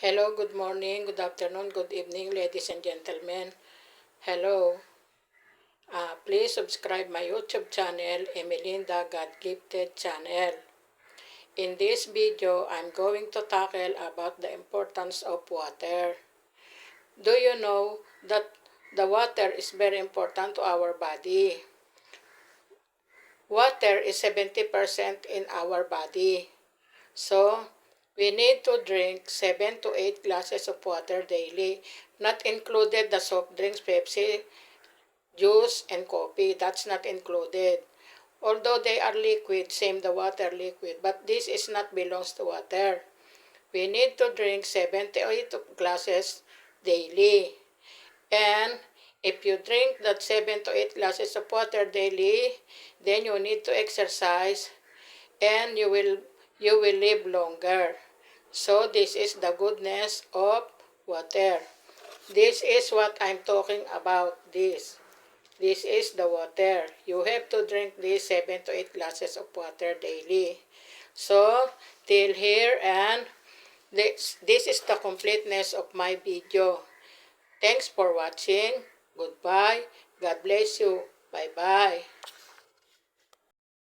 Hello, good morning, good afternoon, good evening, ladies and gentlemen. Hello. Please subscribe my YouTube channel, Emelinda God Gifted Channel. In this video, I'm going to tackle about the importance of water. Do you know that the water is very important to our body? Water is 70% in our body. So, we need to drink 7 to 8 glasses of water daily, not included the soft drinks, Pepsi, juice, and coffee. That's not included. Although they are liquid, same the water liquid, but this is not belongs to water. We need to drink 7 to 8 glasses daily. And if you drink that 7 to 8 glasses of water daily, then you need to exercise and you will live longer. So this is the goodness of water. This is what I'm talking about. This is the water. You have to drink these 7 to 8 glasses of water daily. So till here, and this is the completeness of my video. Thanks for watching. Goodbye. God bless you. Bye-bye.